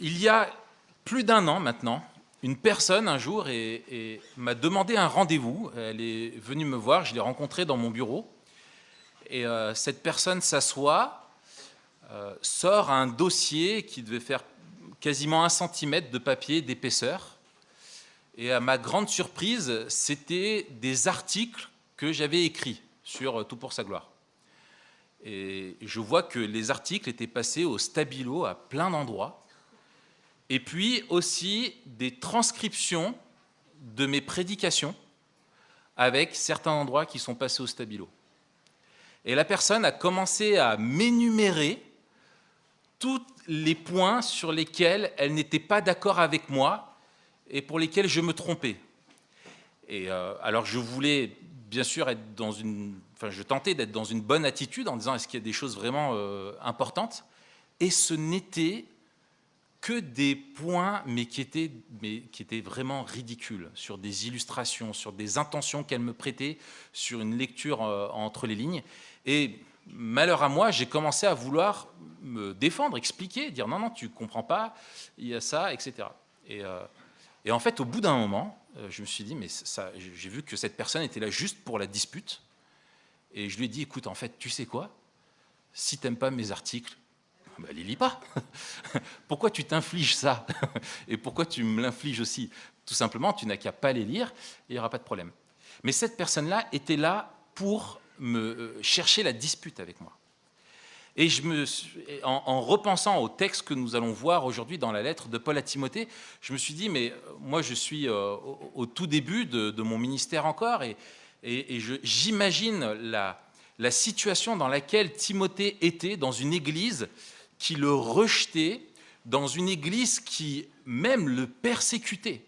Il y a plus d'un an maintenant, une personne un jour m'a demandé un rendez-vous. Elle est venue me voir, je l'ai rencontrée dans mon bureau. Et cette personne s'assoit, sort un dossier qui devait faire quasiment 1 centimètre de papier d'épaisseur. Et à ma grande surprise, c'était des articles que j'avais écrits sur Tout pour sa gloire. Et je vois que les articles étaient passés au stabilo à plein d'endroits. Et puis aussi des transcriptions de mes prédications avec certains endroits qui sont passés au stabilo. Et la personne a commencé à m'énumérer tous les points sur lesquels elle n'était pas d'accord avec moi et pour lesquels je me trompais. Et alors je voulais bien sûr être dans une... Enfin, je tentais d'être dans une bonne attitude en disant est-ce qu'il y a des choses vraiment importantes, et ce n'était que des points, mais qui étaient vraiment ridicules, sur des illustrations, sur des intentions qu'elle me prêtait, sur une lecture entre les lignes. Et malheur à moi, j'ai commencé à vouloir me défendre, expliquer, dire non, tu ne comprends pas, il y a ça, etc. Et en fait, au bout d'un moment, je me suis dit, mais j'ai vu que cette personne était là juste pour la dispute. Et je lui ai dit, écoute, en fait, tu sais quoi? Si tu n'aimes pas mes articles, ben, les lis pas. Pourquoi tu t'infliges ça? Et pourquoi tu me l'infliges aussi? Tout simplement, tu n'as qu'à pas les lire et il n'y aura pas de problème. Mais cette personne-là était là pour me chercher la dispute avec moi. Et en repensant au texte que nous allons voir aujourd'hui dans la lettre de Paul à Timothée, je me suis dit, mais moi je suis au tout début de mon ministère encore, et j'imagine la situation dans laquelle Timothée était dans une église qui le rejetait, dans une église qui même le persécutait.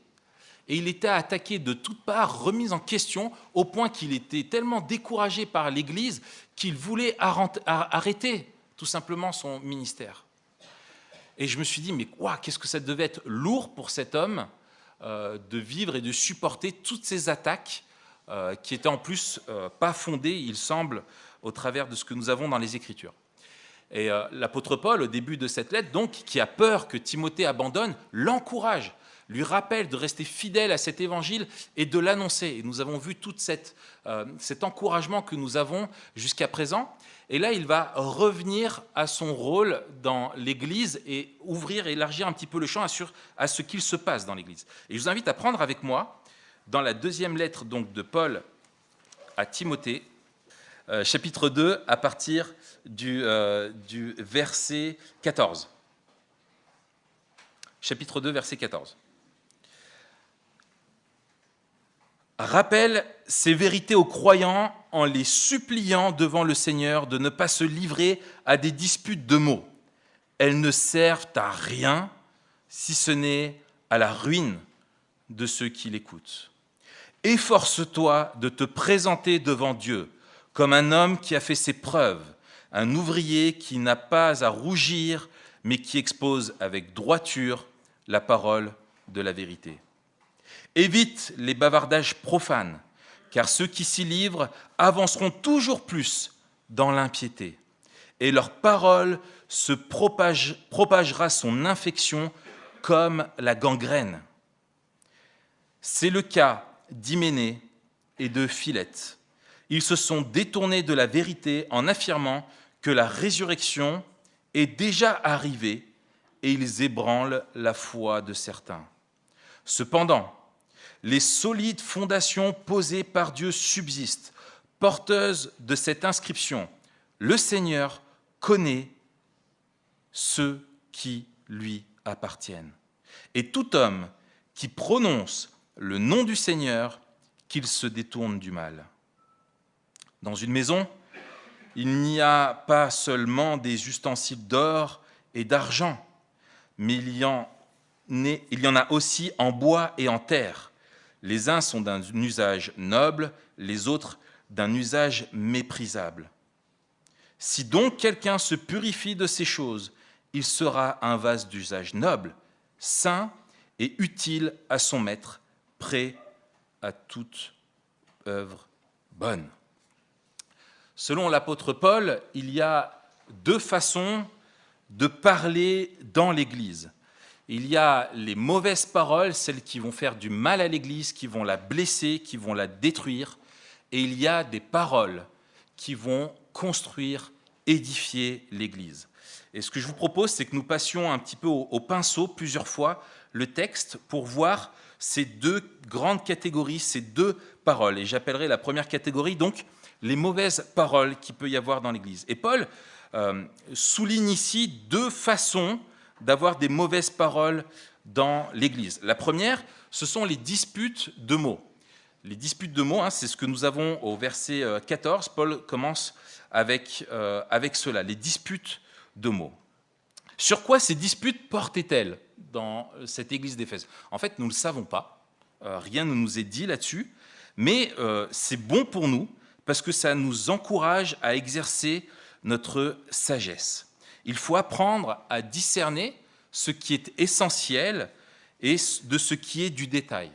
Et il était attaqué de toutes parts, remis en question, au point qu'il était tellement découragé par l'Église qu'il voulait arrêter tout simplement son ministère. Et je me suis dit, mais qu'est-ce que ça devait être lourd pour cet homme de vivre et de supporter toutes ces attaques qui étaient en plus pas fondées, il semble, au travers de ce que nous avons dans les Écritures. Et l'apôtre Paul, au début de cette lettre, donc, qui a peur que Timothée abandonne, l'encourage, lui rappelle de rester fidèle à cet évangile et de l'annoncer. Et nous avons vu tout cet encouragement que nous avons jusqu'à présent. Et là, il va revenir à son rôle dans l'Église et élargir un petit peu le champ à ce qu'il se passe dans l'Église. Et je vous invite à prendre avec moi, dans la deuxième lettre donc, de Paul à Timothée, chapitre 2, à partir du verset 14. Chapitre 2, verset 14. Rappelle ces vérités aux croyants en les suppliant devant le Seigneur de ne pas se livrer à des disputes de mots. Elles ne servent à rien si ce n'est à la ruine de ceux qui l'écoutent. Efforce-toi de te présenter devant Dieu comme un homme qui a fait ses preuves, un ouvrier qui n'a pas à rougir, mais qui expose avec droiture la parole de la vérité. Évite les bavardages profanes, car ceux qui s'y livrent avanceront toujours plus dans l'impiété, et leur parole se propagera son infection comme la gangrène. C'est le cas d'Hyménée et de Philette. Ils se sont détournés de la vérité en affirmant que la résurrection est déjà arrivée et ils ébranlent la foi de certains. Cependant, les solides fondations posées par Dieu subsistent, porteuses de cette inscription. Le Seigneur connaît ceux qui lui appartiennent. Et tout homme qui prononce le nom du Seigneur, qu'il se détourne du mal. Dans une maison, il n'y a pas seulement des ustensiles d'or et d'argent, mais il y en a aussi en bois et en terre. Les uns sont d'un usage noble, les autres d'un usage méprisable. Si donc quelqu'un se purifie de ces choses, il sera un vase d'usage noble, saint et utile à son maître, prêt à toute œuvre bonne. Selon l'apôtre Paul, il y a deux façons de parler dans l'Église. Il y a les mauvaises paroles, celles qui vont faire du mal à l'Église, qui vont la blesser, qui vont la détruire. Et il y a des paroles qui vont construire, édifier l'Église. Et ce que je vous propose, c'est que nous passions un petit peu au pinceau plusieurs fois le texte pour voir ces deux grandes catégories, ces deux paroles. Et j'appellerai la première catégorie, donc, les mauvaises paroles qu'il peut y avoir dans l'Église. Et Paul souligne ici deux façons d'avoir des mauvaises paroles dans l'Église. La première, ce sont les disputes de mots. Les disputes de mots, c'est ce que nous avons au verset 14. Paul commence avec cela, les disputes de mots. Sur quoi ces disputes portaient-elles dans cette église d'Éphèse? En fait, nous ne le savons pas. Rien ne nous est dit là-dessus. Mais c'est bon pour nous parce que ça nous encourage à exercer notre sagesse. Il faut apprendre à discerner ce qui est essentiel et de ce qui est du détail.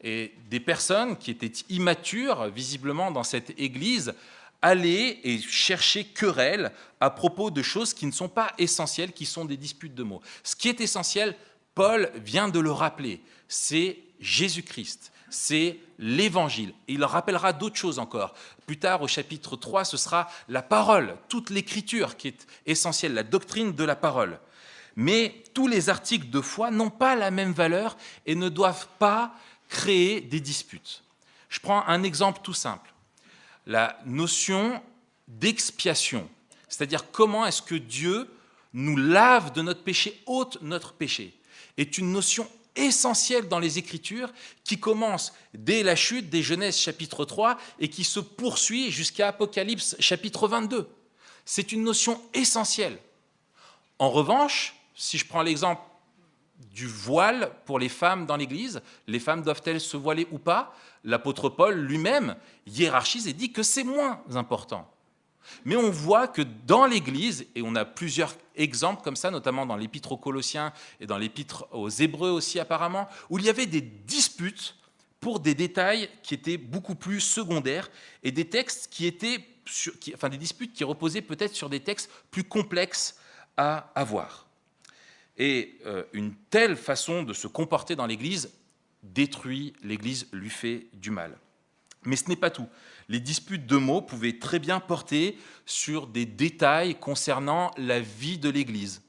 Et des personnes qui étaient immatures, visiblement, dans cette église, allaient et cherchaient querelle à propos de choses qui ne sont pas essentielles, qui sont des disputes de mots. Ce qui est essentiel, Paul vient de le rappeler, c'est Jésus-Christ, c'est l'Évangile. Et il rappellera d'autres choses encore. Plus tard, au chapitre 3, ce sera la parole, toute l'Écriture qui est essentielle, la doctrine de la parole. Mais tous les articles de foi n'ont pas la même valeur et ne doivent pas créer des disputes. Je prends un exemple tout simple. La notion d'expiation, c'est-à-dire comment est-ce que Dieu nous lave de notre péché, ôte notre péché, est une notion essentielle dans les Écritures qui commence dès la chute des Genèse chapitre 3 et qui se poursuit jusqu'à Apocalypse chapitre 22. C'est une notion essentielle. En revanche, si je prends l'exemple du voile pour les femmes dans l'Église, les femmes doivent-elles se voiler ou pas? L'apôtre Paul lui-même hiérarchise et dit que c'est moins important. Mais on voit que dans l'Église, et on a plusieurs exemples comme ça, notamment dans l'Épître aux Colossiens et dans l'Épître aux Hébreux aussi apparemment, où il y avait des disputes pour des détails qui étaient beaucoup plus secondaires et des textes qui étaient, des disputes qui reposaient peut-être sur des textes plus complexes à avoir. Et une telle façon de se comporter dans l'Église détruit l'Église, lui fait du mal. Mais ce n'est pas tout. Les disputes de mots pouvaient très bien porter sur des détails concernant la vie de l'Église.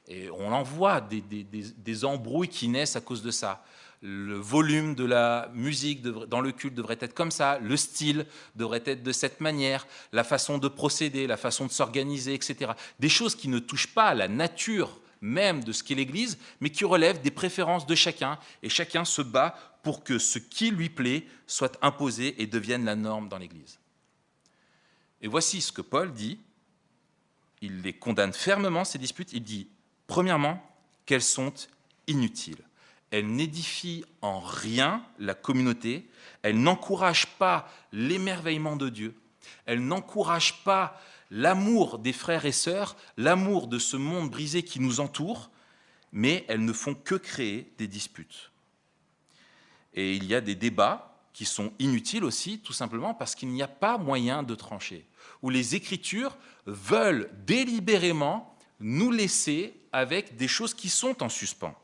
Et on en voit des embrouilles qui naissent à cause de ça. Le volume de la musique dans le culte devrait être comme ça, le style devrait être de cette manière, la façon de procéder, la façon de s'organiser, etc. Des choses qui ne touchent pas à la nature même de ce qu'est l'Église, mais qui relèvent des préférences de chacun, et chacun se bat pour que ce qui lui plaît soit imposé et devienne la norme dans l'Église. Et voici ce que Paul dit. Il les condamne fermement, ces disputes. Il dit, premièrement, qu'elles sont inutiles. Elles n'édifient en rien la communauté, elles n'encouragent pas l'émerveillement de Dieu, elles n'encouragent pas l'amour des frères et sœurs, l'amour de ce monde brisé qui nous entoure, mais elles ne font que créer des disputes. Et il y a des débats qui sont inutiles aussi, tout simplement parce qu'il n'y a pas moyen de trancher, où les Écritures veulent délibérément nous laisser avec des choses qui sont en suspens.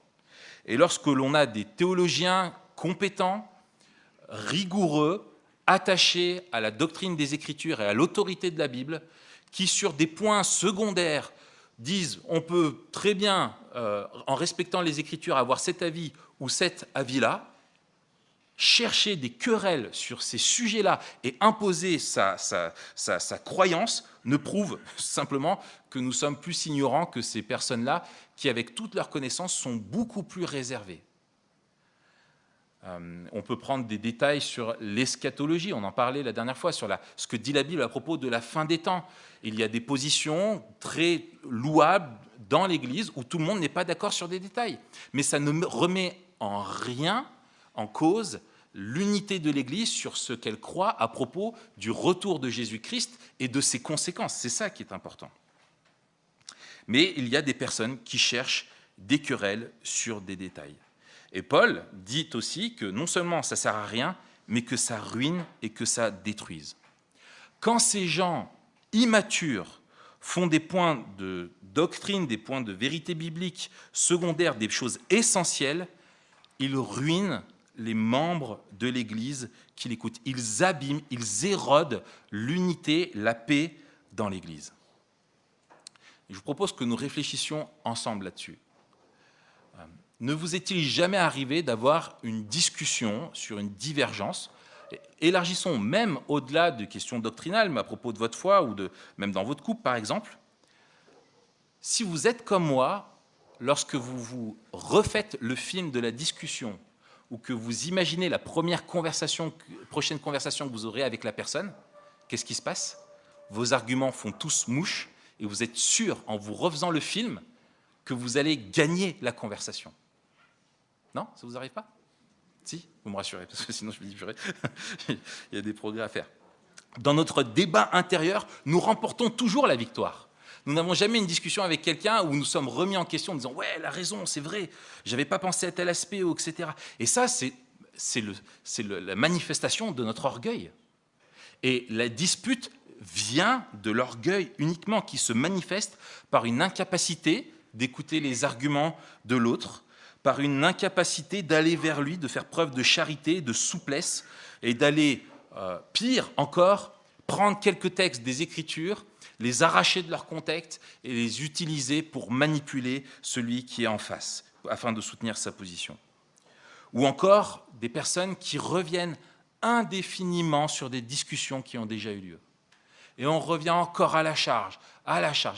Et lorsque l'on a des théologiens compétents, rigoureux, attachés à la doctrine des Écritures et à l'autorité de la Bible, qui sur des points secondaires disent on peut très bien, en respectant les Écritures, avoir cet avis ou cet avis-là, chercher des querelles sur ces sujets-là et imposer sa croyance ne prouve simplement que nous sommes plus ignorants que ces personnes-là qui, avec toutes leurs connaissances, sont beaucoup plus réservées. On peut prendre des détails sur l'eschatologie, on en parlait la dernière fois, sur ce que dit la Bible à propos de la fin des temps. Il y a des positions très louables dans l'Église où tout le monde n'est pas d'accord sur des détails. Mais ça ne remet en rien en cause l'unité de l'Église sur ce qu'elle croit à propos du retour de Jésus-Christ et de ses conséquences. C'est ça qui est important. Mais il y a des personnes qui cherchent des querelles sur des détails. Et Paul dit aussi que non seulement ça ne sert à rien, mais que ça ruine et que ça détruise. Quand ces gens immatures font des points de doctrine, des points de vérité biblique secondaires, des choses essentielles, ils ruinent les membres de l'Église qui l'écoutent. Ils abîment, ils érodent l'unité, la paix dans l'Église. Je vous propose que nous réfléchissions ensemble là-dessus. Ne vous est-il jamais arrivé d'avoir une discussion sur une divergence? Élargissons même au-delà de questions doctrinales, mais à propos de votre foi ou même dans votre couple, par exemple. Si vous êtes comme moi, lorsque vous vous refaites le film de la discussion ou que vous imaginez la prochaine conversation que vous aurez avec la personne, qu'est-ce qui se passe? Vos arguments font tous mouche et vous êtes sûr, en vous refaisant le film, que vous allez gagner la conversation. Non? Ça ne vous arrive pas? Si? Vous me rassurez, parce que sinon je me dis, purée, il y a des progrès à faire. Dans notre débat intérieur, nous remportons toujours la victoire. Nous n'avons jamais une discussion avec quelqu'un où nous sommes remis en question en disant « Ouais, elle a raison, c'est vrai, je n'avais pas pensé à tel aspect, etc. » Et ça, c'est la manifestation de notre orgueil. Et la dispute vient de l'orgueil uniquement, qui se manifeste par une incapacité d'écouter les arguments de l'autre, par une incapacité d'aller vers lui, de faire preuve de charité, de souplesse, et d'aller, pire encore, prendre quelques textes des Écritures, les arracher de leur contexte et les utiliser pour manipuler celui qui est en face, afin de soutenir sa position. Ou encore des personnes qui reviennent indéfiniment sur des discussions qui ont déjà eu lieu. Et on revient encore à la charge,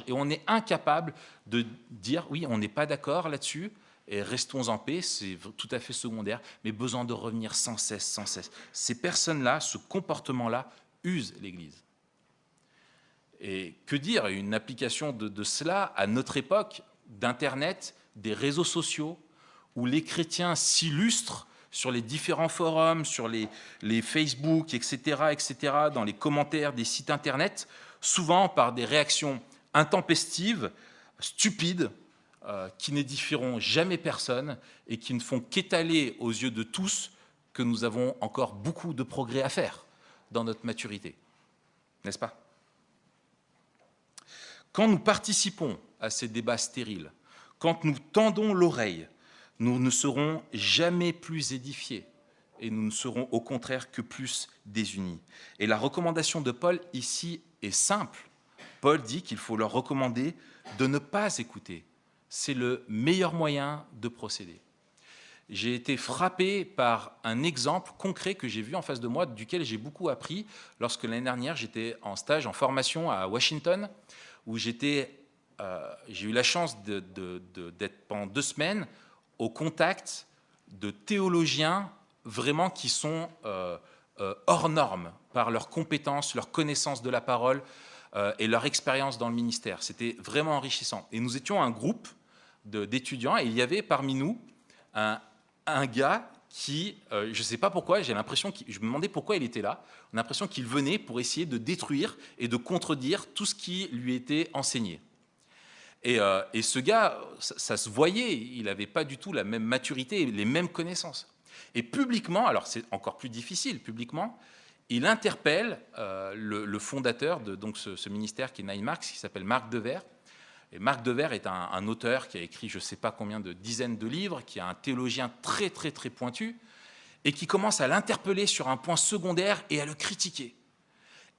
et on est incapable de dire « oui, on n'est pas d'accord là-dessus », et restons en paix, c'est tout à fait secondaire, mais besoin de revenir sans cesse, sans cesse. Ces personnes-là, ce comportement-là, usent l'Église. Et que dire, une application de cela à notre époque, d'Internet, des réseaux sociaux, où les chrétiens s'illustrent sur les différents forums, sur les Facebook, etc., dans les commentaires des sites Internet, souvent par des réactions intempestives, stupides, qui n'édifieront jamais personne et qui ne font qu'étaler aux yeux de tous que nous avons encore beaucoup de progrès à faire dans notre maturité. N'est-ce pas? Quand nous participons à ces débats stériles, quand nous tendons l'oreille, nous ne serons jamais plus édifiés et nous ne serons au contraire que plus désunis. Et la recommandation de Paul ici est simple. Paul dit qu'il faut leur recommander de ne pas écouter. C'est le meilleur moyen de procéder. J'ai été frappé par un exemple concret que j'ai vu en face de moi, duquel j'ai beaucoup appris lorsque l'année dernière j'étais en stage, en formation à Washington, où j'ai eu la chance d'être pendant 2 semaines au contact de théologiens vraiment qui sont hors normes par leurs compétences, leur connaissance de la parole et leur expérience dans le ministère. C'était vraiment enrichissant. Et nous étions un groupe d'étudiants et il y avait parmi nous un gars qui, je ne sais pas pourquoi, je me demandais pourquoi il était là. On a l'impression qu'il venait pour essayer de détruire et de contredire tout ce qui lui était enseigné. Et ce gars, ça se voyait, il n'avait pas du tout la même maturité et les mêmes connaissances. Et publiquement, alors c'est encore plus difficile, publiquement, il interpelle le fondateur de donc, ce ministère qui est Nine Marks, qui s'appelle Marc Dever. Et Marc Dever est un auteur qui a écrit je ne sais pas combien de dizaines de livres, qui est un théologien très très très pointu, et qui commence à l'interpeller sur un point secondaire et à le critiquer.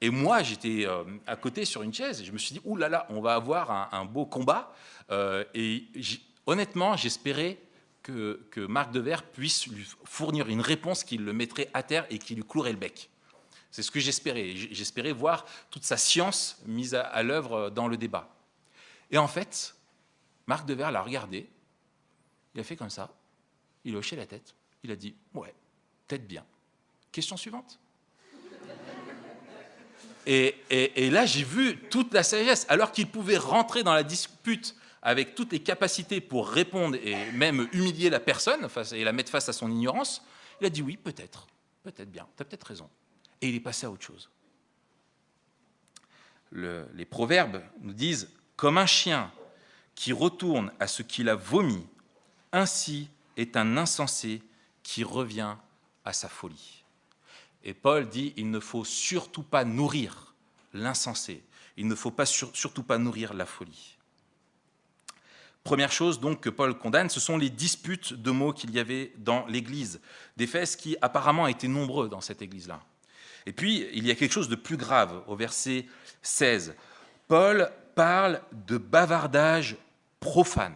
Et moi, j'étais à côté sur une chaise, et je me suis dit, ouh là là, on va avoir un beau combat. Honnêtement, j'espérais que Marc Dever puisse lui fournir une réponse qui le mettrait à terre et qui lui clouerait le bec. C'est ce que j'espérais. J'espérais voir toute sa science mise à l'œuvre dans le débat. Et en fait, Marc Dever l'a regardé, il a fait comme ça, il a hoché la tête, il a dit « ouais, peut-être bien ». Question suivante. Et là, j'ai vu toute la sagesse, alors qu'il pouvait rentrer dans la dispute avec toutes les capacités pour répondre et même humilier la personne et la mettre face à son ignorance, il a dit « oui, peut-être bien, tu as peut-être raison ». Et il est passé à autre chose. Les proverbes nous disent « comme un chien qui retourne à ce qu'il a vomi, ainsi est un insensé qui revient à sa folie. » Et Paul dit, il ne faut surtout pas nourrir l'insensé. Il ne faut pas surtout pas nourrir la folie. Première chose donc que Paul condamne, ce sont les disputes de mots qu'il y avait dans l'Église d'Éphèse, qui apparemment étaient nombreux dans cette Église-là. Et puis, il y a quelque chose de plus grave au verset 16. Paul parle de bavardage profane.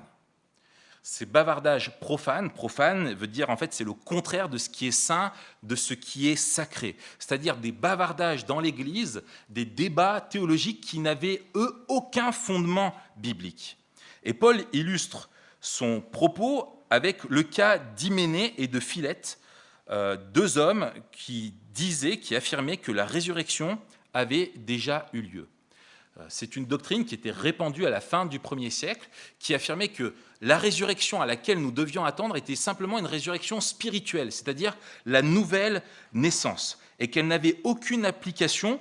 Ces bavardages profanes, profane veut dire en fait c'est le contraire de ce qui est saint, de ce qui est sacré. C'est-à-dire des bavardages dans l'Église, des débats théologiques qui n'avaient eux aucun fondement biblique. Et Paul illustre son propos avec le cas d'Hyménée et de Philette, deux hommes qui affirmaient que la résurrection avait déjà eu lieu. C'est une doctrine qui était répandue à la fin du 1er siècle, qui affirmait que la résurrection à laquelle nous devions attendre était simplement une résurrection spirituelle, c'est-à-dire la nouvelle naissance, et qu'elle n'avait aucune application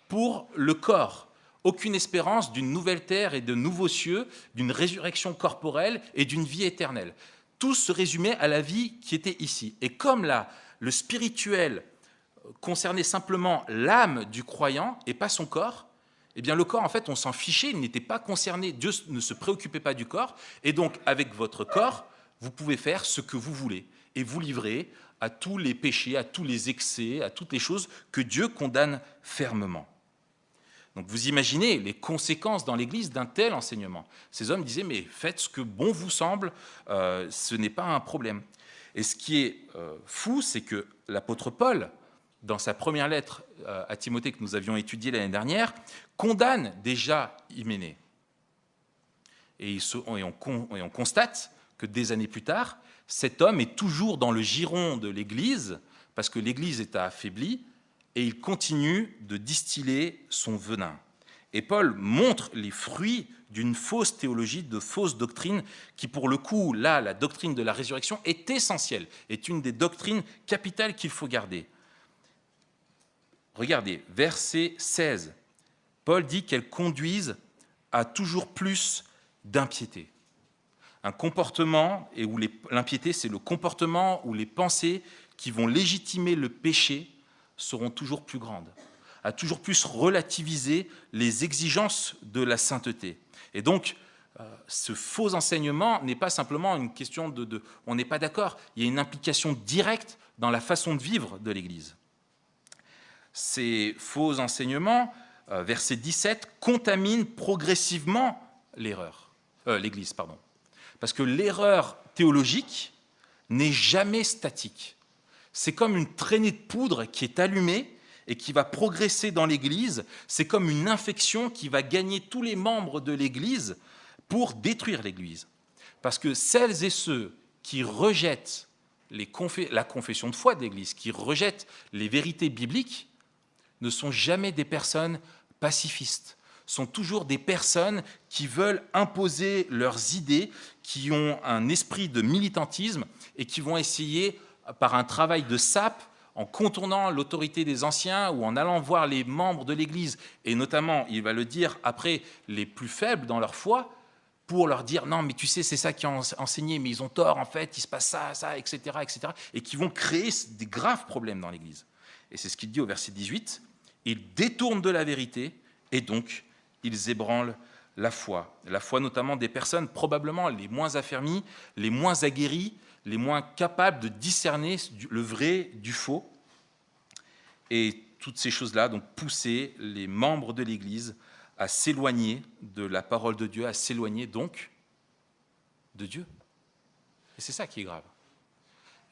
pour le corps, aucune espérance d'une nouvelle terre et de nouveaux cieux, d'une résurrection corporelle et d'une vie éternelle. Tout se résumait à la vie qui était ici. Et comme là, le spirituel concernait simplement l'âme du croyant et pas son corps, eh bien le corps, en fait, on s'en fichait, il n'était pas concerné, Dieu ne se préoccupait pas du corps, et donc avec votre corps, vous pouvez faire ce que vous voulez, et vous livrer à tous les péchés, à tous les excès, à toutes les choses que Dieu condamne fermement. Donc vous imaginez les conséquences dans l'Église d'un tel enseignement. Ces hommes disaient, mais faites ce que bon vous semble, ce n'est pas un problème. Et ce qui est fou, c'est que l'apôtre Paul, dans sa première lettre à Timothée que nous avions étudiée l'année dernière, condamne déjà Hyménée. Et on constate que des années plus tard, cet homme est toujours dans le giron de l'Église, parce que l'Église est affaiblie, et il continue de distiller son venin. Et Paul montre les fruits d'une fausse théologie, de fausses doctrines, qui pour le coup, là, la doctrine de la résurrection est essentielle, est une des doctrines capitales qu'il faut garder. Regardez, verset 16. Paul dit qu'elles conduisent à toujours plus d'impiété. Un comportement, et où l'impiété, c'est le comportement où les pensées qui vont légitimer le péché seront toujours plus grandes, à toujours plus relativiser les exigences de la sainteté. Et donc, ce faux enseignement n'est pas simplement une question on n'est pas d'accord, il y a une implication directe dans la façon de vivre de l'Église. Ces faux enseignements, verset 17, contaminent progressivement l'Église. Parce que l'erreur théologique n'est jamais statique. C'est comme une traînée de poudre qui est allumée et qui va progresser dans l'Église. C'est comme une infection qui va gagner tous les membres de l'Église pour détruire l'Église. Parce que celles et ceux qui rejettent la confession de foi de l'Église, qui rejettent les vérités bibliques, ne sont jamais des personnes pacifistes, sont toujours des personnes qui veulent imposer leurs idées, qui ont un esprit de militantisme et qui vont essayer, par un travail de sape, en contournant l'autorité des anciens ou en allant voir les membres de l'Église, et notamment, il va le dire après, les plus faibles dans leur foi, pour leur dire « non, mais tu sais, c'est ça qui est enseigné, mais ils ont tort, en fait, il se passe ça, etc., etc. » et qui vont créer des graves problèmes dans l'Église. Et c'est ce qu'il dit au verset 18, « Ils détournent de la vérité, et donc ils ébranlent la foi. » La foi notamment des personnes probablement les moins affermies, les moins aguerries, les moins capables de discerner le vrai du faux. Et toutes ces choses-là, donc, poussaient les membres de l'Église à s'éloigner de la parole de Dieu, à s'éloigner donc de Dieu. Et c'est ça qui est grave.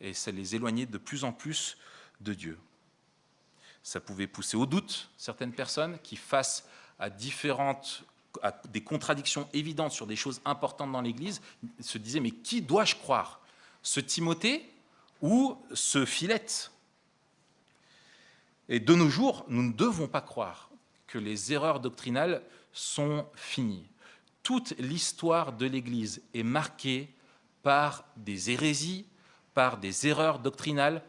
Et ça les éloignait de plus en plus de Dieu. Ça pouvait pousser au doute certaines personnes qui, face à des contradictions évidentes sur des choses importantes dans l'Église, se disaient « mais qui dois-je croire ? Ce Timothée ou ce Philette ?» Et de nos jours, nous ne devons pas croire que les erreurs doctrinales sont finies. Toute l'histoire de l'Église est marquée par des hérésies, par des erreurs doctrinales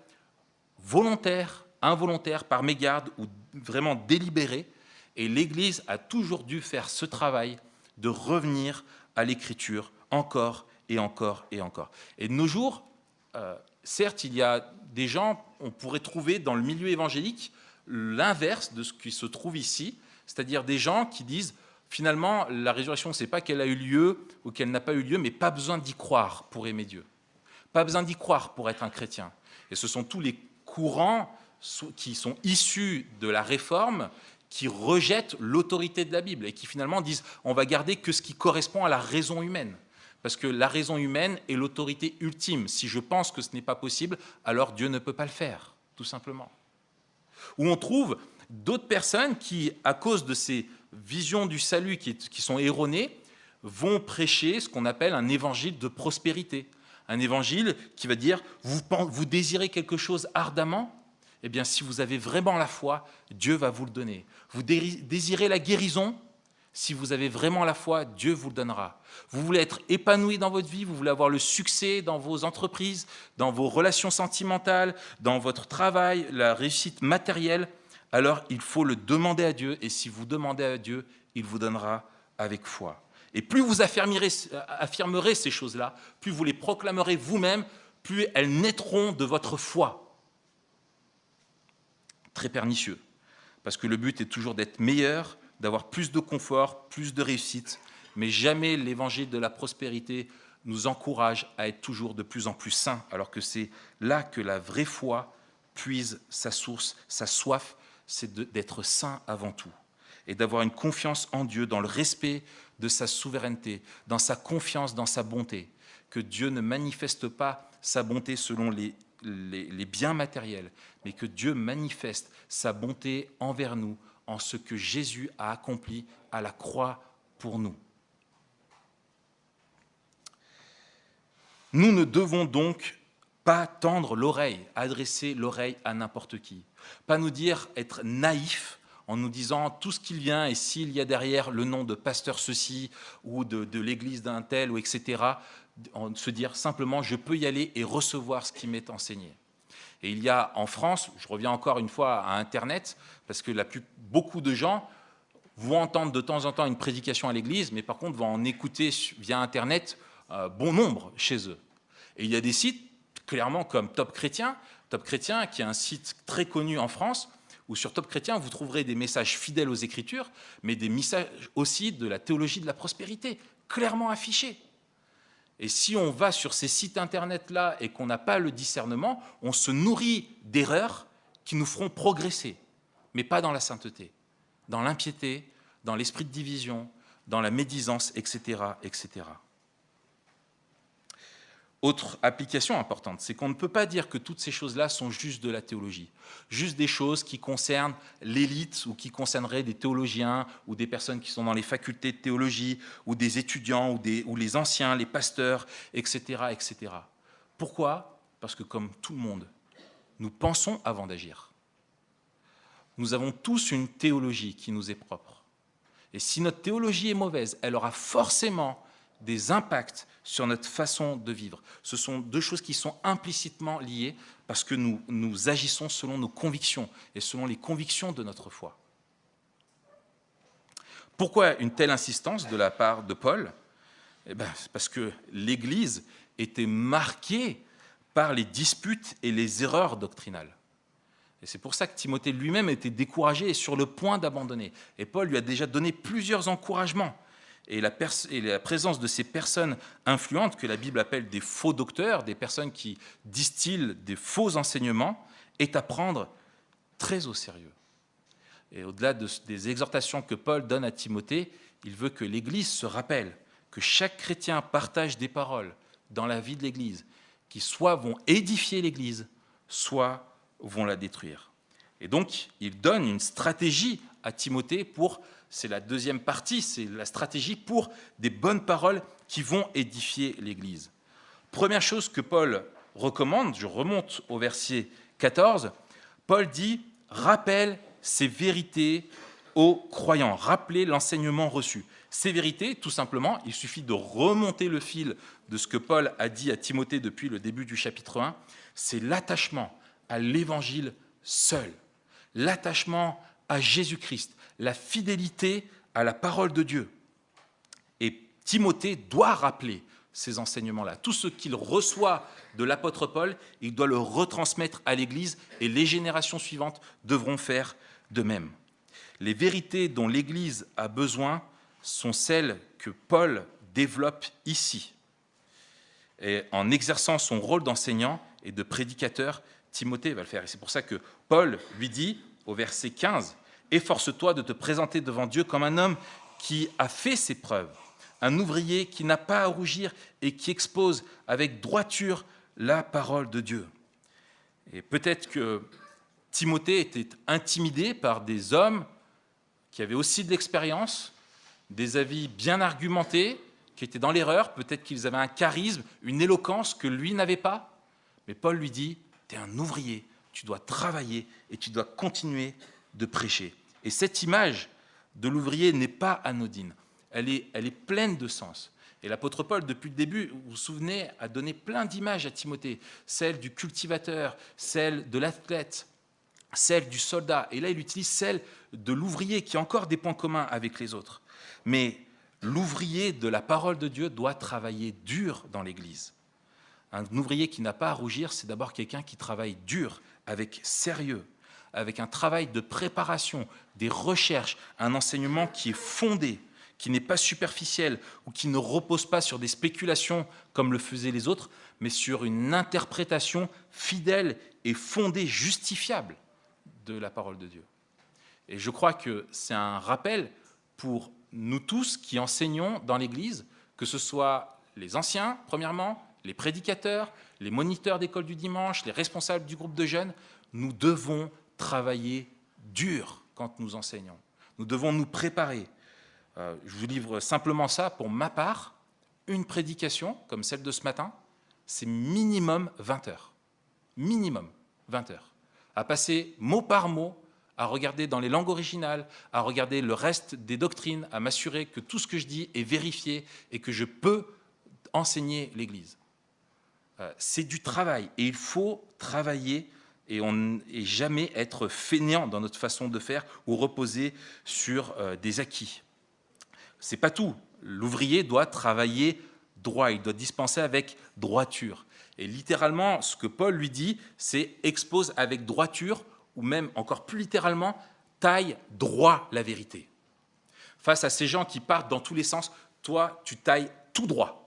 volontaires, involontaires, par mégarde ou vraiment délibérées. Et l'Église a toujours dû faire ce travail de revenir à l'Écriture encore et encore et encore. Et de nos jours, certes, il y a des gens, on pourrait trouver dans le milieu évangélique l'inverse de ce qui se trouve ici, C'est-à-dire des gens qui disent, finalement, la résurrection, ce n'est pas qu'elle a eu lieu ou qu'elle n'a pas eu lieu, mais pas besoin d'y croire pour aimer Dieu. Pas besoin d'y croire pour être un chrétien. Et ce sont tous les courants qui sont issus de la Réforme qui rejettent l'autorité de la Bible et qui finalement disent on va garder que ce qui correspond à la raison humaine. Parce que la raison humaine est l'autorité ultime. Si je pense que ce n'est pas possible, alors Dieu ne peut pas le faire, tout simplement. Ou on trouve d'autres personnes qui, à cause de ces visions du salut qui sont erronées, vont prêcher ce qu'on appelle un évangile de prospérité. Un évangile qui va dire, vous désirez quelque chose ardemment, eh bien si vous avez vraiment la foi, Dieu va vous le donner. Vous désirez la guérison, si vous avez vraiment la foi, Dieu vous le donnera. Vous voulez être épanoui dans votre vie, vous voulez avoir le succès dans vos entreprises, dans vos relations sentimentales, dans votre travail, la réussite matérielle, alors il faut le demander à Dieu, et si vous demandez à Dieu, il vous donnera avec foi. Et plus vous affirmerez ces choses-là, plus vous les proclamerez vous-même, plus elles naîtront de votre foi. Très pernicieux, parce que le but est toujours d'être meilleur, d'avoir plus de confort, plus de réussite, mais jamais l'évangile de la prospérité nous encourage à être toujours de plus en plus saints, alors que c'est là que la vraie foi puise sa source, sa soif, c'est d'être saint avant tout, et d'avoir une confiance en Dieu, dans le respect de sa souveraineté, dans sa confiance, dans sa bonté, que Dieu ne manifeste pas sa bonté selon les biens matériels, mais que Dieu manifeste sa bonté envers nous, en ce que Jésus a accompli à la croix pour nous. Nous ne devons donc pas tendre l'oreille, adresser l'oreille à n'importe qui. Pas nous dire être naïfs en nous disant tout ce qu'il vient et s'il y a derrière le nom de pasteur ceci ou de l'église d'un tel, ou etc., se dire simplement je peux y aller et recevoir ce qui m'est enseigné. Et il y a en France, je reviens encore une fois à Internet, parce que beaucoup de gens vont entendre de temps en temps une prédication à l'église, mais par contre vont en écouter via Internet bon nombre chez eux. Et il y a des sites, clairement comme Top Chrétien, qui est un site très connu en France, où sur Top Chrétien, vous trouverez des messages fidèles aux Écritures, mais des messages aussi de la théologie de la prospérité, clairement affichés. Et si on va sur ces sites Internet-là et qu'on n'a pas le discernement, on se nourrit d'erreurs qui nous feront progresser, mais pas dans la sainteté, dans l'impiété, dans l'esprit de division, dans la médisance, etc., etc. Autre application importante, c'est qu'on ne peut pas dire que toutes ces choses-là sont juste de la théologie, juste des choses qui concernent l'élite ou qui concerneraient des théologiens ou des personnes qui sont dans les facultés de théologie ou des étudiants ou les anciens, les pasteurs, etc., etc. Pourquoi ? Parce que comme tout le monde, nous pensons avant d'agir. Nous avons tous une théologie qui nous est propre. Et si notre théologie est mauvaise, elle aura forcément des impacts sur notre façon de vivre. Ce sont deux choses qui sont implicitement liées parce que nous agissons selon nos convictions et selon les convictions de notre foi. Pourquoi une telle insistance de la part de Paul ? C'est parce que l'Église était marquée par les disputes et les erreurs doctrinales. Et c'est pour ça que Timothée lui-même était découragé et sur le point d'abandonner. Et Paul lui a déjà donné plusieurs encouragements. Et la présence de ces personnes influentes, que la Bible appelle des faux docteurs, des personnes qui distillent des faux enseignements, est à prendre très au sérieux. Et au-delà des exhortations que Paul donne à Timothée, il veut que l'Église se rappelle que chaque chrétien partage des paroles dans la vie de l'Église, qui soit vont édifier l'Église, soit vont la détruire. Et donc, il donne une stratégie à Timothée c'est la deuxième partie, c'est la stratégie pour des bonnes paroles qui vont édifier l'Église. Première chose que Paul recommande, je remonte au verset 14, Paul dit « Rappelle ces vérités aux croyants, rappelez l'enseignement reçu ». Ces vérités, tout simplement, il suffit de remonter le fil de ce que Paul a dit à Timothée depuis le début du chapitre 1, c'est l'attachement à l'Évangile seul, l'attachement à Jésus-Christ, la fidélité à la parole de Dieu. Et Timothée doit rappeler ces enseignements-là. Tout ce qu'il reçoit de l'apôtre Paul, il doit le retransmettre à l'Église et les générations suivantes devront faire de même. Les vérités dont l'Église a besoin sont celles que Paul développe ici. Et en exerçant son rôle d'enseignant et de prédicateur, Timothée va le faire. Et c'est pour ça que Paul lui dit, au verset 15, « Efforce-toi de te présenter devant Dieu comme un homme qui a fait ses preuves, un ouvrier qui n'a pas à rougir et qui expose avec droiture la parole de Dieu. » Et peut-être que Timothée était intimidé par des hommes qui avaient aussi de l'expérience, des avis bien argumentés, qui étaient dans l'erreur, peut-être qu'ils avaient un charisme, une éloquence que lui n'avait pas. Mais Paul lui dit, tu es un ouvrier, tu dois travailler et tu dois continuer de prêcher. Et cette image de l'ouvrier n'est pas anodine, elle est pleine de sens. Et l'apôtre Paul, depuis le début, vous vous souvenez, a donné plein d'images à Timothée, celle du cultivateur, celle de l'athlète, celle du soldat. Et là, il utilise celle de l'ouvrier, qui a encore des points communs avec les autres. Mais l'ouvrier de la parole de Dieu doit travailler dur dans l'Église. Un ouvrier qui n'a pas à rougir, c'est d'abord quelqu'un qui travaille dur, avec sérieux, avec un travail de préparation, des recherches, un enseignement qui est fondé, qui n'est pas superficiel ou qui ne repose pas sur des spéculations comme le faisaient les autres, mais sur une interprétation fidèle et fondée, justifiable de la parole de Dieu. Et je crois que c'est un rappel pour nous tous qui enseignons dans l'Église, que ce soit les anciens, premièrement, les prédicateurs, les moniteurs d'école du dimanche, les responsables du groupe de jeunes, nous devons travailler dur quand nous enseignons. Nous devons nous préparer. Je vous livre simplement ça, pour ma part, une prédication, comme celle de ce matin, c'est minimum 20 heures. Minimum 20 heures. À passer mot par mot, à regarder dans les langues originales, à regarder le reste des doctrines, à m'assurer que tout ce que je dis est vérifié et que je peux enseigner l'Église. C'est du travail et il faut travailler et jamais être fainéant dans notre façon de faire ou reposer sur des acquis. C'est pas tout. L'ouvrier doit travailler droit, il doit dispenser avec droiture. Et littéralement, ce que Paul lui dit, c'est expose avec droiture, ou même encore plus littéralement, taille droit la vérité. Face à ces gens qui partent dans tous les sens, toi, tu tailles tout droit.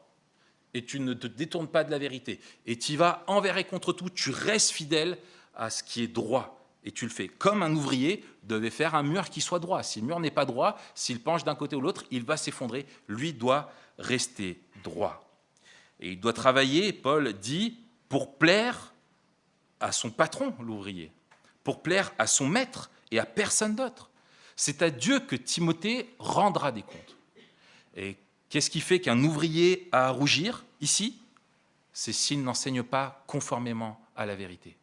Et tu ne te détournes pas de la vérité. Et tu y vas envers et contre tout, tu restes fidèle à ce qui est droit. Et tu le fais comme un ouvrier devait faire un mur qui soit droit. Si le mur n'est pas droit, s'il penche d'un côté ou l'autre, il va s'effondrer. Lui doit rester droit. Et il doit travailler, Paul dit, pour plaire à son patron, l'ouvrier, pour plaire à son maître et à personne d'autre. C'est à Dieu que Timothée rendra des comptes. Et qu'est-ce qui fait qu'un ouvrier a à rougir ici? C'est s'il n'enseigne pas conformément à la vérité.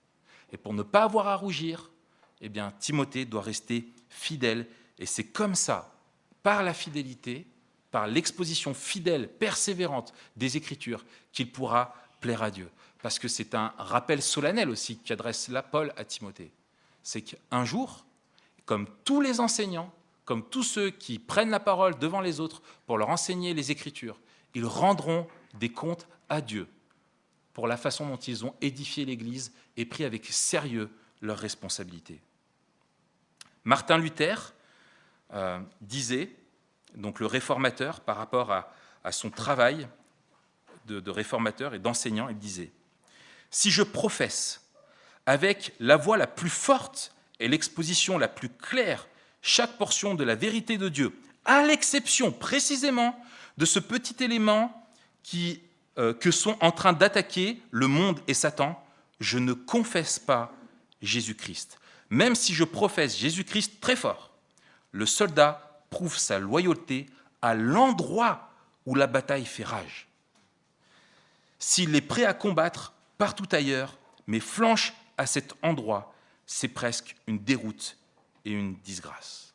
Et pour ne pas avoir à rougir, eh bien, Timothée doit rester fidèle. Et c'est comme ça, par la fidélité, par l'exposition fidèle, persévérante des Écritures, qu'il pourra plaire à Dieu. Parce que c'est un rappel solennel aussi qu'adresse là Paul à Timothée. C'est qu'un jour, comme tous les enseignants, comme tous ceux qui prennent la parole devant les autres pour leur enseigner les Écritures, ils rendront des comptes à Dieu pour la façon dont ils ont édifié l'Église et pris avec sérieux leurs responsabilités. Martin Luther disait, donc le réformateur, par rapport à son travail de réformateur et d'enseignant, il disait « Si je professe avec la voix la plus forte et l'exposition la plus claire chaque portion de la vérité de Dieu, à l'exception précisément de ce petit élément que sont en train d'attaquer le monde et Satan, je ne confesse pas Jésus-Christ. Même si je professe Jésus-Christ très fort, le soldat prouve sa loyauté à l'endroit où la bataille fait rage. S'il est prêt à combattre partout ailleurs, mais flanche à cet endroit, c'est presque une déroute et une disgrâce.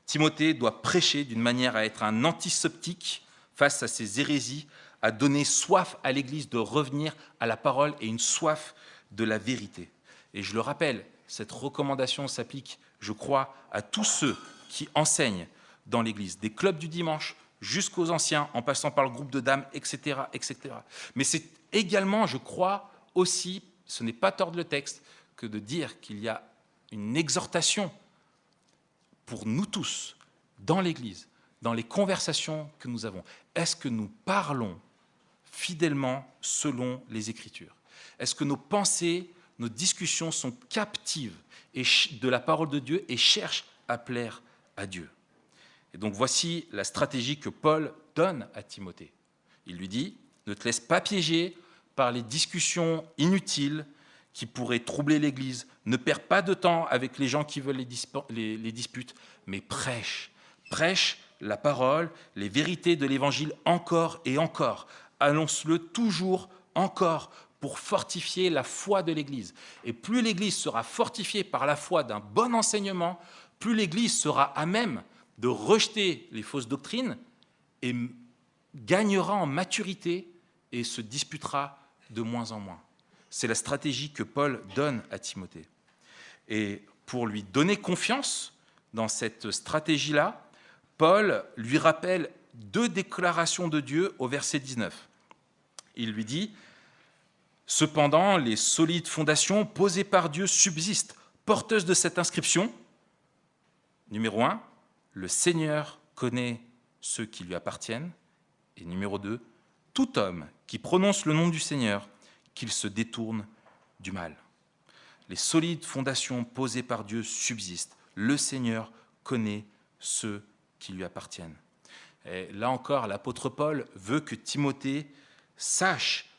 Timothée doit prêcher d'une manière à être un antiseptique face à ces hérésies, à donner soif à l'Église de revenir à la parole et une soif de la vérité. Et je le rappelle, cette recommandation s'applique, je crois, à tous ceux qui enseignent dans l'Église, des clubs du dimanche jusqu'aux anciens, en passant par le groupe de dames, etc., etc. Mais c'est également, je crois, aussi, ce n'est pas tordre le texte, que de dire qu'il y a une exhortation pour nous tous, dans l'Église, dans les conversations que nous avons, est-ce que nous parlons fidèlement selon les Écritures? Est-ce que nos pensées, nos discussions sont captives de la parole de Dieu et cherchent à plaire à Dieu? Et donc voici la stratégie que Paul donne à Timothée. Il lui dit, ne te laisse pas piéger par les discussions inutiles qui pourraient troubler l'Église. Ne perds pas de temps avec les gens qui veulent les disputes, mais prêche. Prêche la parole, les vérités de l'Évangile encore et encore. Annonce-le toujours encore pour fortifier la foi de l'Église. Et plus l'Église sera fortifiée par la foi d'un bon enseignement, plus l'Église sera à même de rejeter les fausses doctrines et gagnera en maturité et se disputera de moins en moins. C'est la stratégie que Paul donne à Timothée. Et pour lui donner confiance dans cette stratégie-là, Paul lui rappelle 2 déclarations de Dieu au verset 19. Il lui dit « Cependant, les solides fondations posées par Dieu subsistent, porteuses de cette inscription. Numéro 1, le Seigneur connaît ceux qui lui appartiennent. Et numéro 2, tout homme qui prononce le nom du Seigneur, qu'il se détourne du mal. » Les solides fondations posées par Dieu subsistent. Le Seigneur connaît ceux qui lui appartiennent. Et là encore, l'apôtre Paul veut que Timothée sache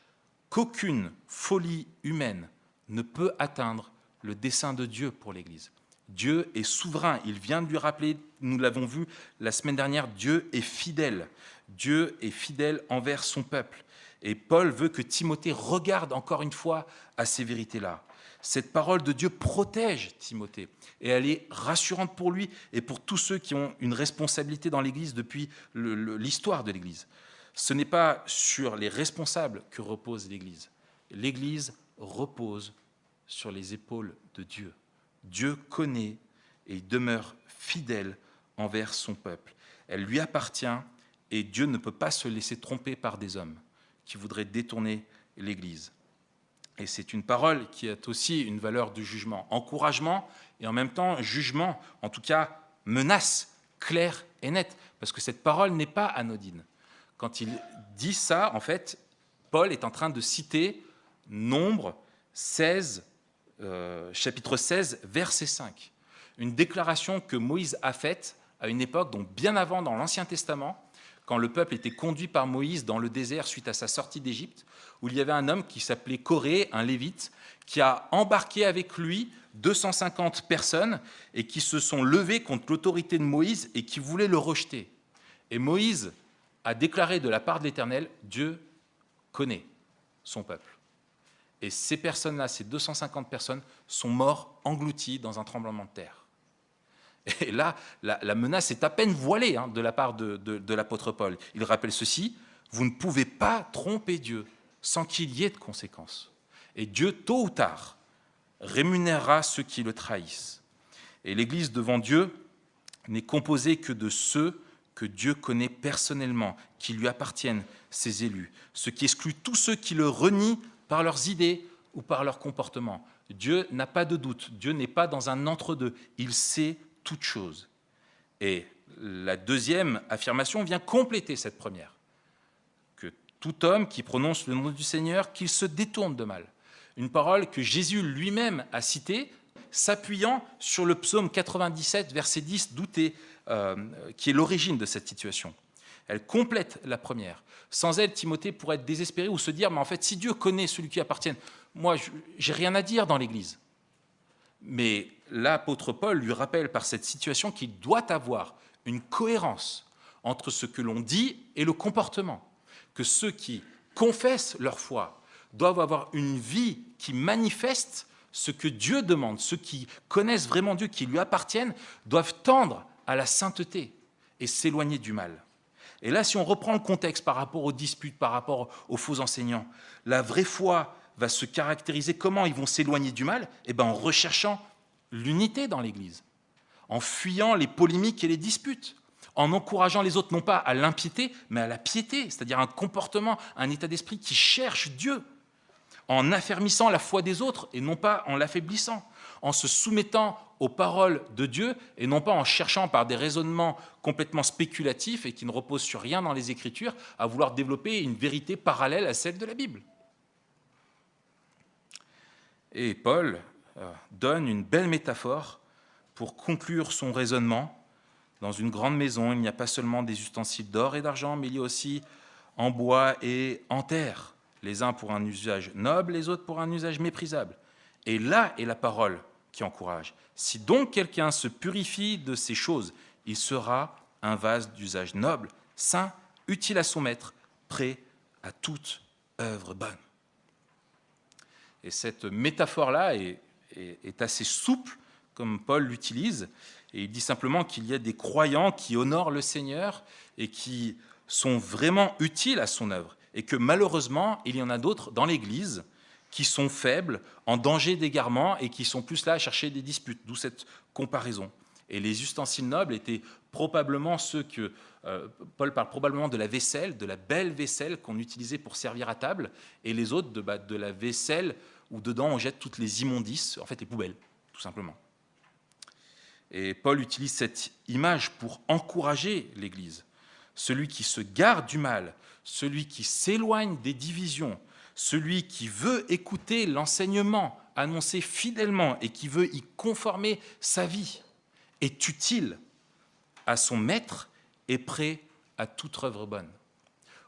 qu'aucune folie humaine ne peut atteindre le dessein de Dieu pour l'Église. Dieu est souverain, il vient de lui rappeler, nous l'avons vu la semaine dernière, Dieu est fidèle. Dieu est fidèle envers son peuple. Et Paul veut que Timothée regarde encore une fois à ces vérités-là. Cette parole de Dieu protège Timothée et elle est rassurante pour lui et pour tous ceux qui ont une responsabilité dans l'Église depuis l'histoire de l'Église. Ce n'est pas sur les responsables que repose l'Église. L'Église repose sur les épaules de Dieu. Dieu connaît et il demeure fidèle envers son peuple. Elle lui appartient et Dieu ne peut pas se laisser tromper par des hommes qui voudraient détourner l'Église. Et c'est une parole qui a aussi une valeur de jugement, encouragement et en même temps jugement, en tout cas menace claire et nette, parce que cette parole n'est pas anodine. Quand il dit ça, en fait, Paul est en train de citer Nombre 16, chapitre 16, verset 5. Une déclaration que Moïse a faite à une époque, donc bien avant dans l'Ancien Testament, quand le peuple était conduit par Moïse dans le désert suite à sa sortie d'Égypte, où il y avait un homme qui s'appelait Coré, un lévite, qui a embarqué avec lui 250 personnes et qui se sont levées contre l'autorité de Moïse et qui voulaient le rejeter. Et Moïse a déclaré de la part de l'Éternel, Dieu connaît son peuple. Et ces personnes-là, ces 250 personnes, sont morts englouties dans un tremblement de terre. Et là, la menace est à peine voilée de la part de l'apôtre Paul. Il rappelle ceci, vous ne pouvez pas tromper Dieu sans qu'il y ait de conséquences. Et Dieu, tôt ou tard, rémunérera ceux qui le trahissent. Et l'Église devant Dieu n'est composée que de ceux que Dieu connaît personnellement, qui lui appartiennent, ses élus, ce qui exclut tous ceux qui le renient par leurs idées ou par leur comportement. Dieu n'a pas de doute, Dieu n'est pas dans un entre-deux, il sait toutes choses. Et la deuxième affirmation vient compléter cette première. Que tout homme qui prononce le nom du Seigneur, qu'il se détourne de mal. Une parole que Jésus lui-même a citée, s'appuyant sur le psaume 97, verset 10, qui est l'origine de cette situation. Elle complète la première. Sans elle, Timothée pourrait être désespéré ou se dire, mais en fait, si Dieu connaît celui qui appartient, moi, j'ai rien à dire dans l'Église. Mais l'apôtre Paul lui rappelle par cette situation qu'il doit avoir une cohérence entre ce que l'on dit et le comportement, que ceux qui confessent leur foi doivent avoir une vie qui manifeste ce que Dieu demande, ceux qui connaissent vraiment Dieu, qui lui appartiennent, doivent tendre à la sainteté et s'éloigner du mal. Et là, si on reprend le contexte par rapport aux disputes, par rapport aux faux enseignants, la vraie foi va se caractériser comment ils vont s'éloigner du mal? En recherchant l'unité dans l'Église, en fuyant les polémiques et les disputes, en encourageant les autres non pas à l'impiété, mais à la piété, c'est-à-dire un comportement, un état d'esprit qui cherche Dieu, en affermissant la foi des autres et non pas en l'affaiblissant, en se soumettant aux paroles de Dieu et non pas en cherchant par des raisonnements complètement spéculatifs et qui ne reposent sur rien dans les Écritures à vouloir développer une vérité parallèle à celle de la Bible. Et Paul donne une belle métaphore pour conclure son raisonnement. Dans une grande maison, il n'y a pas seulement des ustensiles d'or et d'argent, mais il y a aussi en bois et en terre, les uns pour un usage noble, les autres pour un usage méprisable. Et là est la parole qui encourage. Si donc quelqu'un se purifie de ces choses, il sera un vase d'usage noble, saint, utile à son maître, prêt à toute œuvre bonne. Et cette métaphore-là est assez souple, comme Paul l'utilise, et il dit simplement qu'il y a des croyants qui honorent le Seigneur et qui sont vraiment utiles à son œuvre, et que malheureusement, il y en a d'autres dans l'Église qui sont faibles, en danger d'égarement, et qui sont plus là à chercher des disputes, d'où cette comparaison. Et les ustensiles nobles étaient probablement ceux que Paul parle probablement de la vaisselle, de la belle vaisselle qu'on utilisait pour servir à table, et les autres de la vaisselle où dedans on jette toutes les immondices, en fait les poubelles, tout simplement. Et Paul utilise cette image pour encourager l'Église. Celui qui se garde du mal, celui qui s'éloigne des divisions, celui qui veut écouter l'enseignement annoncé fidèlement et qui veut y conformer sa vie, est utile à son maître et prêt à toute œuvre bonne.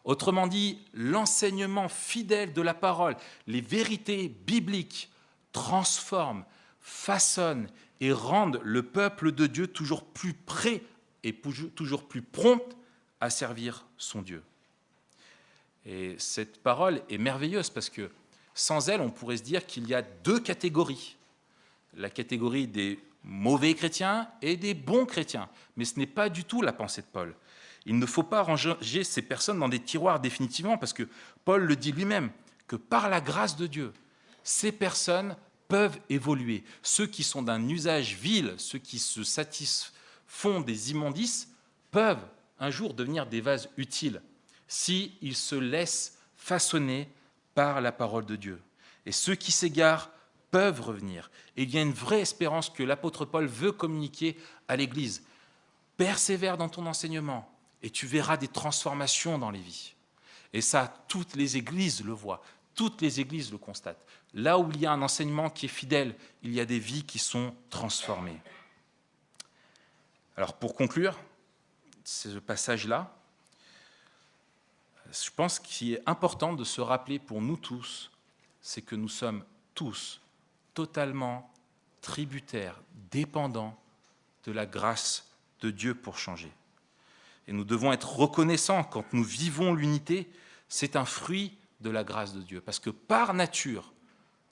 Autrement dit, l'enseignement fidèle de la parole, les vérités bibliques transforment, façonnent et rendent le peuple de Dieu toujours plus prêt et toujours plus prompt à servir son Dieu. Et cette parole est merveilleuse parce que sans elle, on pourrait se dire qu'il y a deux catégories. La catégorie des mauvais chrétiens et des bons chrétiens. Mais ce n'est pas du tout la pensée de Paul. Il ne faut pas ranger ces personnes dans des tiroirs définitivement, parce que Paul le dit lui-même, que par la grâce de Dieu, ces personnes peuvent évoluer. Ceux qui sont d'un usage vil, ceux qui se satisfont des immondices, peuvent un jour devenir des vases utiles, s'ils se laissent façonner par la parole de Dieu. Et ceux qui s'égarent peuvent revenir. Et il y a une vraie espérance que l'apôtre Paul veut communiquer à l'Église. Persévère dans ton enseignement et tu verras des transformations dans les vies. Et ça, toutes les églises le voient, toutes les églises le constatent. Là où il y a un enseignement qui est fidèle, il y a des vies qui sont transformées. Alors pour conclure ce passage-là, je pense qu'il est important de se rappeler pour nous tous, c'est que nous sommes tous totalement tributaires, dépendants de la grâce de Dieu pour changer. Et nous devons être reconnaissants quand nous vivons l'unité, c'est un fruit de la grâce de Dieu. Parce que par nature,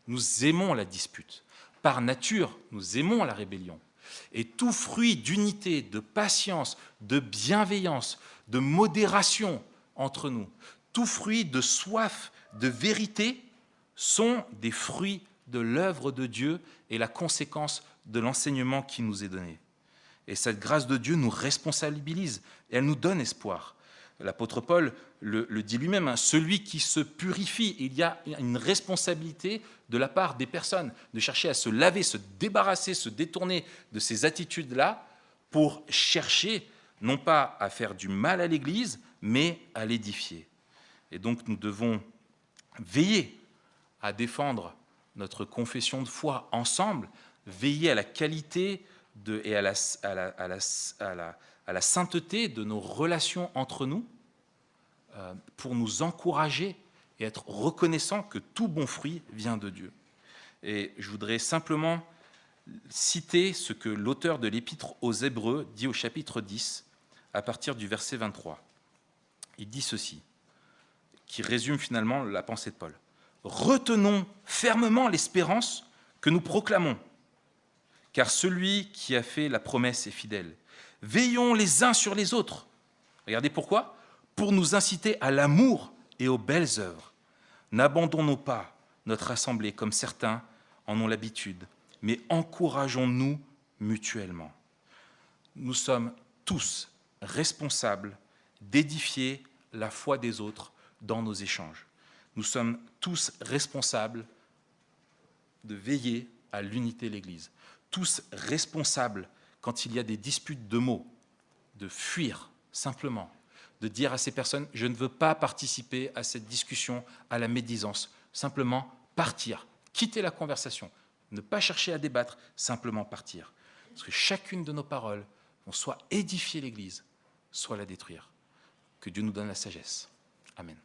nous aimons la dispute. Par nature, nous aimons la rébellion. Et tout fruit d'unité, de patience, de bienveillance, de modération entre nous, tout fruit de soif, de vérité, sont des fruits de l'œuvre de Dieu et la conséquence de l'enseignement qui nous est donné. Et cette grâce de Dieu nous responsabilise et elle nous donne espoir. L'apôtre Paul le dit lui-même, celui qui se purifie, il y a une responsabilité de la part des personnes de chercher à se laver, se débarrasser, se détourner de ces attitudes-là pour chercher non pas à faire du mal à l'Église, mais à l'édifier. Et donc nous devons veiller à défendre notre confession de foi ensemble, veiller à la qualité et à la sainteté de nos relations entre nous pour nous encourager et être reconnaissants que tout bon fruit vient de Dieu. Et je voudrais simplement citer ce que l'auteur de l'Épître aux Hébreux dit au chapitre 10, à partir du verset 23. Il dit ceci, qui résume finalement la pensée de Paul. « Retenons fermement l'espérance que nous proclamons, car celui qui a fait la promesse est fidèle. Veillons les uns sur les autres. » Regardez pourquoi ? Pour nous inciter à l'amour et aux belles œuvres. N'abandonnons pas notre assemblée comme certains en ont l'habitude, mais encourageons-nous mutuellement. Nous sommes tous responsables d'édifier la foi des autres dans nos échanges. Nous sommes tous responsables de veiller à l'unité de l'Église. Tous responsables quand il y a des disputes de mots, de fuir simplement, de dire à ces personnes « je ne veux pas participer à cette discussion, à la médisance », simplement partir, quitter la conversation, ne pas chercher à débattre, simplement partir. Parce que chacune de nos paroles vont soit édifier l'Église, soit la détruire. Que Dieu nous donne la sagesse. Amen.